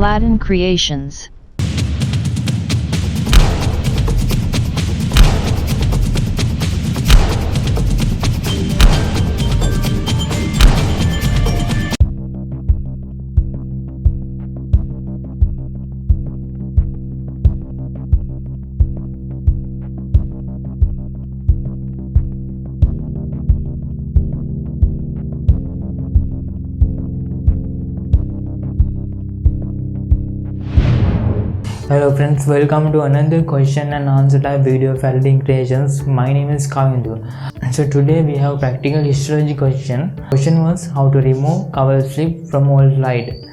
Aladdin Creations. Hello friends, welcome to another question and answer type video of Aladdin Creations. My name is Kavindu. So today we have practical histology question. Question was how to remove cover slip from old slide.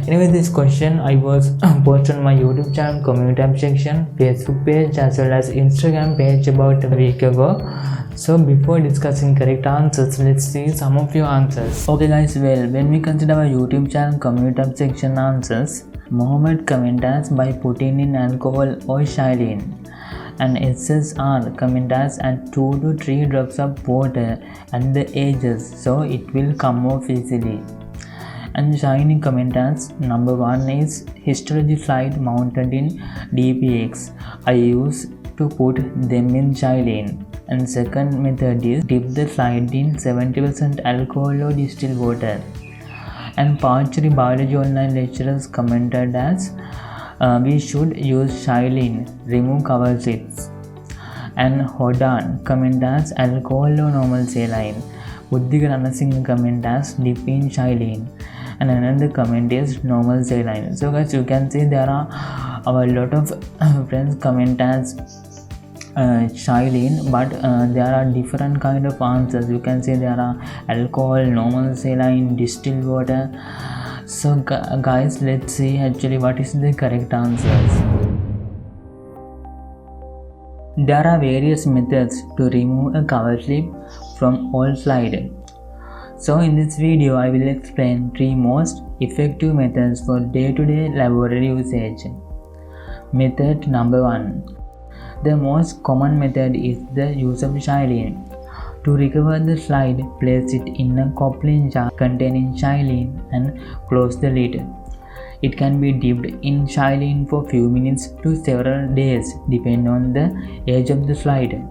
Anyway, this question I was posted on my YouTube channel, community tab section, Facebook page as well as Instagram page about a week ago. So before discussing correct answers, let's see some of your answers. Okay guys, well, when we consider our YouTube channel community tab section answers, Mohammed comments by putting in alcohol or xylene, and SSR comments add 2 to 3 drops of water at the edges so it will come off easily. And Shiny comments number 1 is histology slide mounted in DPX. I used to put them in xylene. And second method is dip the slide in 70% alcohol or distilled water. And Parchery Biology Online lecturers commented as we should use xylene, remove cover slips. And Hodan comment as alcohol or normal saline. Buddhiga Ranasingh comment as dip in xylene. And another comment is normal saline. So guys, you can see there are a lot of friends comment as xylene, but there are different kind of answers. You can see there are alcohol, normal saline, distilled water. So guys, let's see actually what is the correct answers. There are various methods to remove a cover slip from old slide. So in this video I will explain 3 most effective methods for day-to-day laboratory usage. Method number 1. The most common method is the use of xylene. To recover the slide, place it in a coupling jar containing xylene and close the lid. It can be dipped in xylene for few minutes to several days depending on the age of the slide.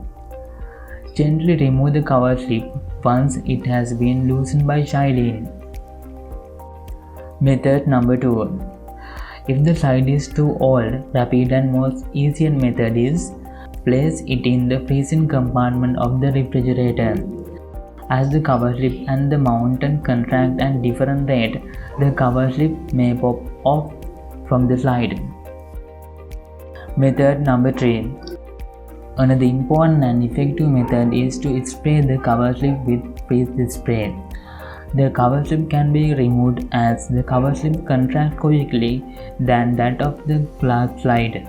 Gently remove the cover slip once it has been loosened by xylene. Method number 2. If the slide is too old, rapid and most easier method is place it in the freezing compartment of the refrigerator. As the cover slip and the mountain contract at different rate, the cover slip may pop off from the slide. Method number 3. Another important and effective method is to spray the cover slip with freeze spray. The cover slip can be removed as the cover slip contracts quickly than that of the glass slide.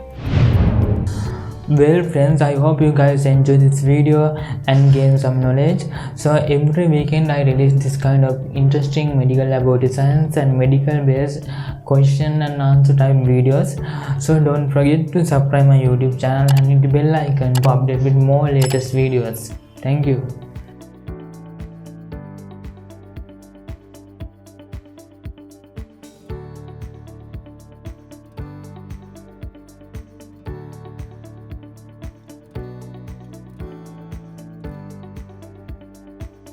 Well friends, I hope you guys enjoyed this video and gain some knowledge. So every weekend I release this kind of interesting medical laboratory science and medical based question and answer type videos. So don't forget to subscribe my YouTube channel and hit the bell icon to update with more latest videos. Thank you.